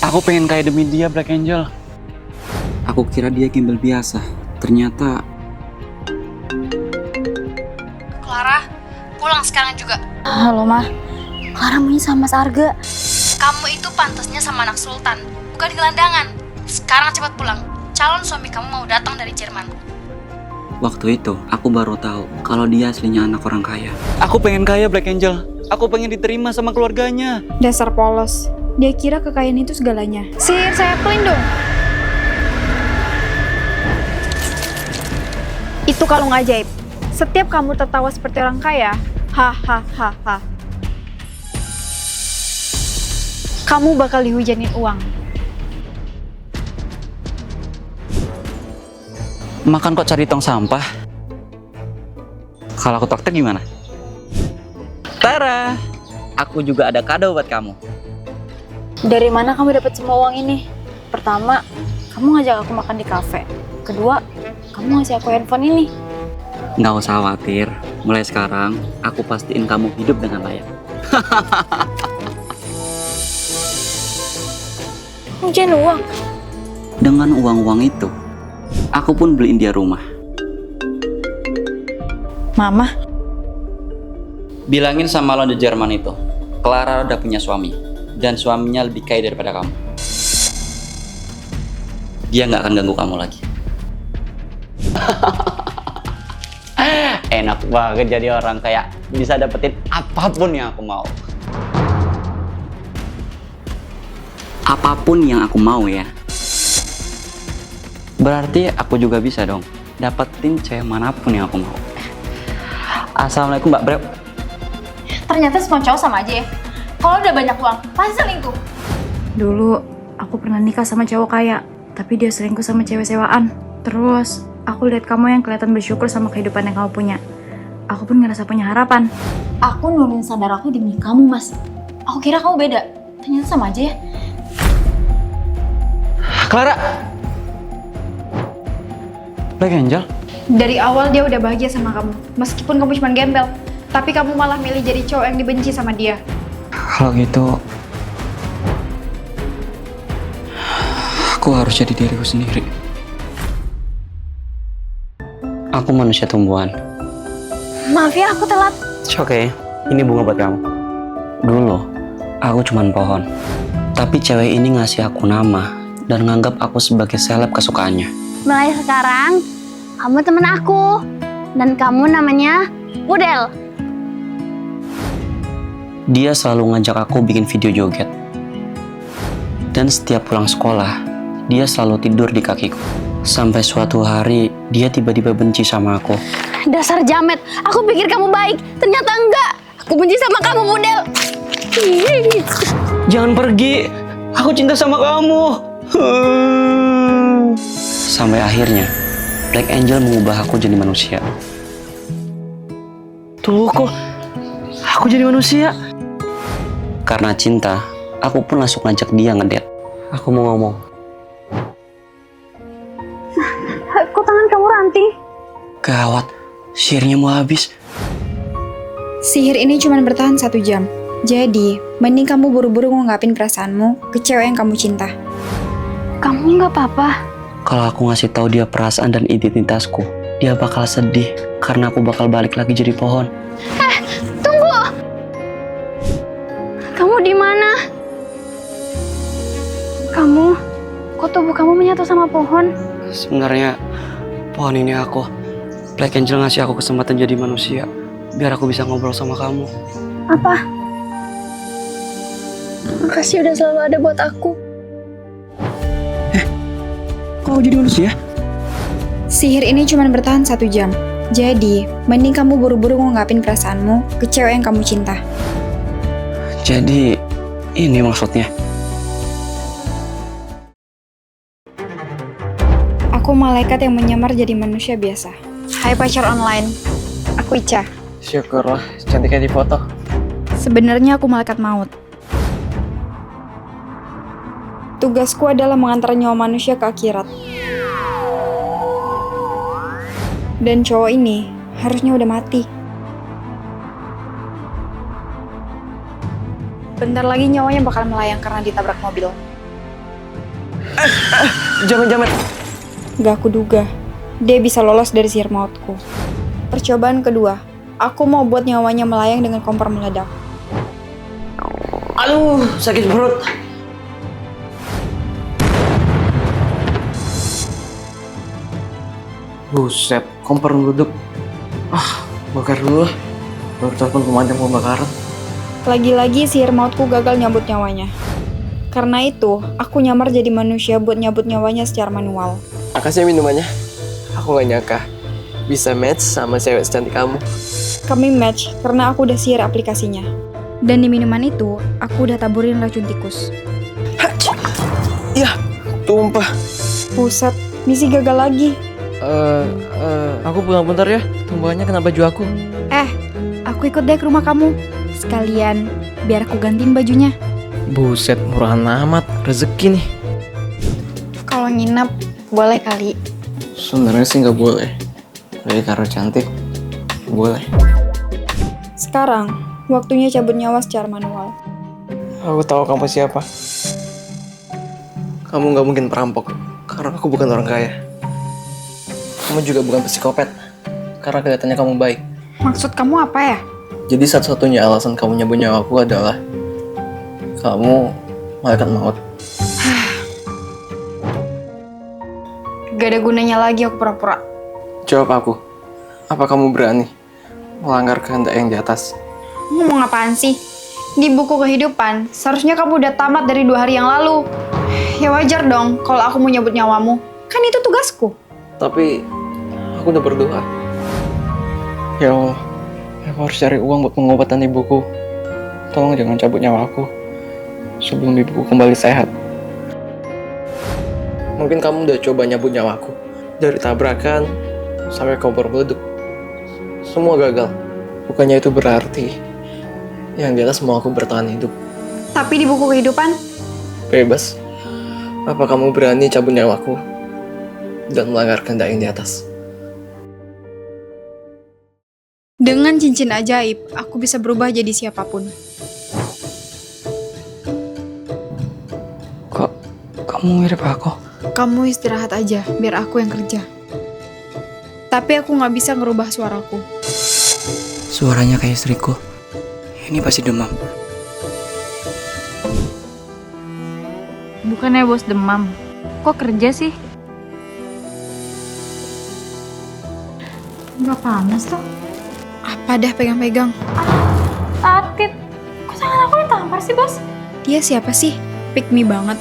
Aku pengen kayak demi dia, Black Angel. Aku kira dia gembel biasa. Ternyata Clara, pulang sekarang juga. Halo, Ma. Clara maunya sama Mas Arga. Kamu itu pantasnya sama anak sultan, bukan gelandangan. Sekarang cepat pulang. Calon suami kamu mau datang dari Jerman. waktu itu aku baru tahu kalau dia aslinya anak orang kaya. Aku pengen kaya, Black Angel. Aku pengen diterima sama keluarganya. Dasar polos. Dia kira kekayaan itu segalanya. Sihir saya pelindung. Itu kalung ajaib. Setiap kamu tertawa seperti orang kaya, hahaha. Kamu bakal dihujanin uang. Makan kok cari tong sampah? Kalau aku traktir gimana? Tara, aku juga ada kado buat kamu. Dari mana kamu dapat semua uang ini? Pertama, kamu ngajak aku makan di kafe. Kedua, kamu ngasih aku handphone ini. Nggak usah khawatir, mulai sekarang aku pastiin kamu hidup dengan layak. Hujan uang. Dengan uang-uang itu, aku pun beliin dia rumah. Mama, Bilangin sama lo di Jerman itu, Clara udah punya suami. Dan suaminya lebih kaya daripada kamu. Dia nggak akan ganggu kamu lagi. Enak banget jadi orang kayak bisa dapetin apapun yang aku mau. Apapun yang aku mau ya. Berarti aku juga bisa dong dapetin cewek manapun yang aku mau. Assalamualaikum Mbak Brep. Ternyata semua cowok sama aja ya. Kalau udah banyak uang, pasti selingkuh. dulu aku pernah nikah sama cowok kaya, tapi dia selingkuh sama cewek sewaan. Terus aku lihat kamu yang kelihatan bersyukur sama kehidupan yang kamu punya. Aku pun ngerasa punya harapan. Aku nurunin standar aku demi kamu, Mas. Aku kira kamu beda. Ternyata sama aja ya. Clara. Black Angel. Dari awal dia udah bahagia sama kamu, meskipun kamu cuma gembel. Tapi kamu malah milih jadi cowok yang dibenci sama dia. Kalau gitu, aku harus jadi diriku sendiri. Aku manusia tumbuhan. Maaf ya, aku telat. Oke, ini bunga buat kamu. Dulu, aku cuman pohon. Tapi cewek ini ngasih aku nama dan nganggap aku sebagai seleb kesukaannya. Mulai sekarang, kamu teman aku. Dan kamu namanya Pudel. Dia selalu ngajak aku bikin video joget. Dan setiap pulang sekolah, dia selalu tidur di kakiku. Sampai suatu hari, dia tiba-tiba benci sama aku. Dasar jamet, aku pikir kamu baik. Ternyata enggak. Aku benci sama kamu, Pudel. Jangan pergi, aku cinta sama kamu. Sampai akhirnya, Black Angel mengubah aku jadi manusia. Tuh kok, aku jadi manusia. Karena cinta, aku pun langsung ngajak dia ngedate. Aku mau ngomong. Kok tangan kamu ranting? Gawat, sihirnya mau habis. Sihir ini cuma bertahan 1 jam. Jadi, mending kamu buru-buru ngungkapin perasaanmu ke cewek yang kamu cinta. Kamu nggak apa-apa. Kalau aku ngasih tahu dia perasaan dan identitasku, dia bakal sedih karena aku bakal balik lagi jadi pohon. Tunggu. Kamu di mana? Kok tubuh kamu menyatu sama pohon? Sebenarnya pohon ini aku. Black Angel ngasih aku kesempatan jadi manusia biar aku bisa ngobrol sama kamu. Apa? Makasih udah selalu ada buat aku. Kok jadi manusia? Sihir ini cuma bertahan 1 jam. Jadi, mending kamu buru-buru ngungkapin perasaanmu ke cewek yang kamu cinta. Jadi ini maksudnya. Aku malaikat yang menyamar jadi manusia biasa. Hai pacar online, aku Ica. Syukurlah, cantiknya di foto. Sebenarnya aku malaikat maut. Tugasku adalah mengantar nyawa manusia ke akhirat. Dan cowok ini harusnya udah mati. Bentar lagi nyawanya bakal melayang karena ditabrak mobil. Jangan. Gak aku duga, dia bisa lolos dari sihir mautku. Percobaan kedua, aku mau buat nyawanya melayang dengan kompor meledak. Aduh, sakit perut. Buset, kompor meleduk. Bakar dulu lah. Baru telepon pemadam kebakaran. Lagi-lagi sihir mautku gagal nyabut nyawanya. Karena itu, aku nyamar jadi manusia buat nyabut nyawanya secara manual. Makasih ya minumannya. Aku gak nyangka bisa match sama cewek secantik kamu. Kami match karena aku udah sihir aplikasinya. Dan di minuman itu, aku udah taburin racun tikus. Ya, tumpah. Pusat, misi gagal lagi. Aku pulang bentar ya. Tumbuhannya kena baju aku. Aku ikut deh ke rumah kamu. Sekalian, biar aku gantiin bajunya. Buset, murahan amat. Rezeki nih. Kalau nginep, boleh kali. Sebenarnya sih nggak boleh. Tapi karena cantik, boleh. Sekarang, waktunya cabut nyawa secara manual. Aku tahu kamu siapa. Kamu nggak mungkin perampok, karena aku bukan orang kaya. Kamu juga bukan psikopat, karena kelihatannya kamu baik. Maksud kamu apa ya? Jadi satu-satunya alasan kamu nyabut nyawaku adalah kamu malaikat maut. Gak ada gunanya lagi aku pura-pura. Jawab aku, apa kamu berani melanggar kehendak yang di atas? Ngomong apaan sih? Di buku kehidupan, seharusnya kamu udah tamat dari 2 hari yang lalu. Ya wajar dong kalau aku mau nyabut nyawamu. Kan itu tugasku. Tapi aku udah berdoa. Ya Allah, aku harus cari uang buat pengobatan ibuku. Tolong jangan cabut nyawaku sebelum ibuku kembali sehat. Mungkin kamu udah coba nyabut nyawaku. Dari tabrakan sampai kompor meleduk. Semua gagal. Bukannya itu berarti yang di atas mau aku bertahan hidup. Tapi di buku kehidupan, Bebas. Apa kamu berani cabut nyawaku dan melanggar kehendak yang di atas? dengan cincin ajaib, aku bisa berubah jadi siapapun. Kok kamu mirip aku? Kamu istirahat aja, biar aku yang kerja. Tapi aku nggak bisa ngerubah suaraku. Suaranya kayak istriku. Ini pasti demam. Bukannya bos demam. Kok kerja sih? Nggak panas tuh. Apa dah pegang-pegang? Tatit, kok tangan aku ditampar sih, Bos? Dia siapa sih? Pick me banget.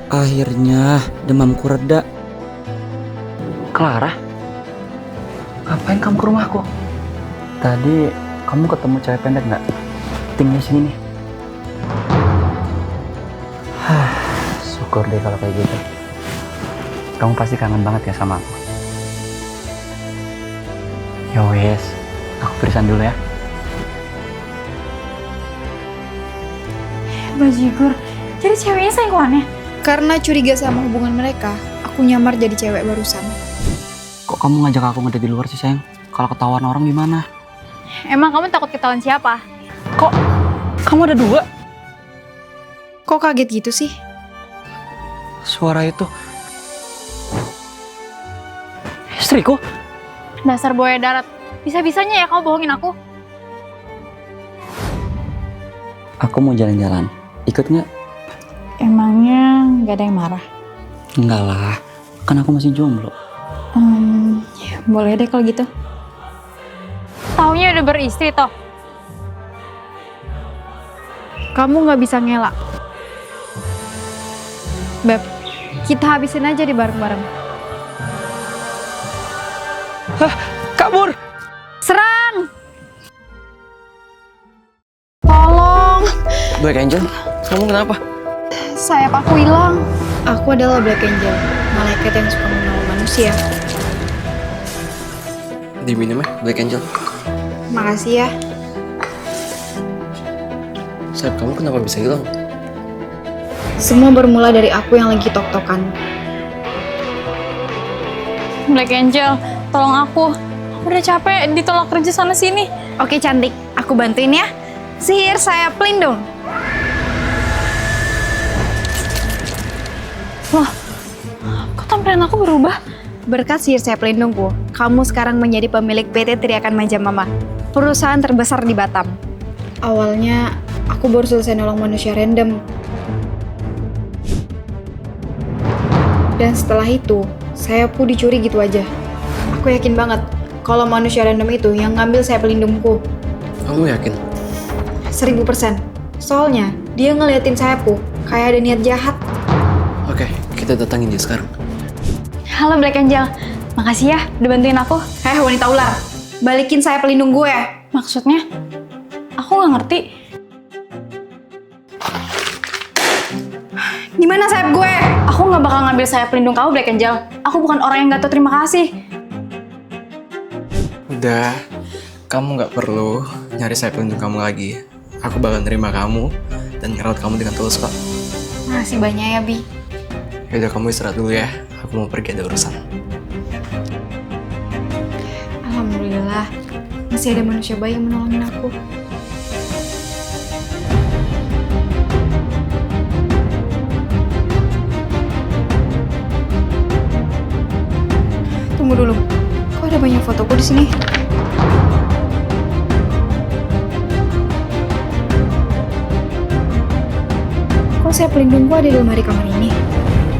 Akhirnya demamku reda. Clara, ngapain kamu ke rumahku? Tadi kamu ketemu cewek pendek nggak? Tinggal sini nih. Syukur deh kalau kayak gitu. Kamu pasti kangen banget ya sama aku. Ya wes, aku berisan dulu ya. Bajigur, jadi ceweknya selingkuhannya? Karena curiga sama hubungan mereka, aku nyamar jadi cewek barusan. Kok kamu ngajak aku ngedate di luar sih sayang? Kalau ketahuan orang gimana? Emang kamu takut ketahuan siapa? Kok kamu ada dua? Kok kaget gitu sih? Suara itu istriku. Dasar buaya darat. Bisa-bisanya ya kamu bohongin aku? Aku mau jalan-jalan. Ikut nggak? Emangnya nggak ada yang marah? Enggak lah, kan aku masih jomblo. Ya, boleh deh kalau gitu. Taunya udah beristri toh. Kamu nggak bisa ngelak. Beb, kita habisin aja di bareng-bareng. Kabur! Serang! Tolong! Black Angel, kamu kenapa? Sayap aku hilang. Aku adalah Black Angel, malaikat yang suka menolong manusia. Diminum ya, Black Angel. Makasih ya. Sayap kamu kenapa bisa hilang? Semua bermula dari aku yang lagi tok-tokan. Black Angel, tolong aku. Aku udah capek ditolak kerja sana sini. Oke cantik, aku bantuin ya. Sihir saya pelindung. Loh, kok tampilan aku berubah? Berkat sihir saya pelindungku, kamu sekarang menjadi pemilik PT Teriakan Manja Mama, perusahaan terbesar di Batam. Awalnya, aku baru selesai nolong manusia random. Dan setelah itu, sayapku dicuri gitu aja. Aku yakin banget kalau manusia random itu yang ngambil sayap pelindungku. Kamu yakin? 1000%. Soalnya, dia ngeliatin sayapku kayak ada niat jahat. Oke, kita datangin dia sekarang. Halo Black Angel, makasih ya udah bantuin aku. Wanita ular, balikin sayap pelindung gue. Maksudnya? Aku nggak ngerti. Gimana sayap gue? Aku nggak bakal ngambil sayap pelindung kamu, Black Angel. Aku bukan orang yang nggak tahu terima kasih. Udah, kamu nggak perlu nyari sayap pelindung kamu lagi. Aku bakal nerima kamu dan ngerawat kamu dengan tulus kok. Makasih banyak ya, Bi. Yaudah, kamu istirahat dulu ya. Aku mau pergi, ada urusan. Alhamdulillah, masih ada manusia baik yang menolongin aku. Tunggu dulu, kok ada banyak fotoku di sini? Kok sayap pelindungku ada di lemari kamar ini?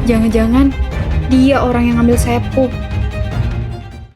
Jangan-jangan dia orang yang ngambil sayapku.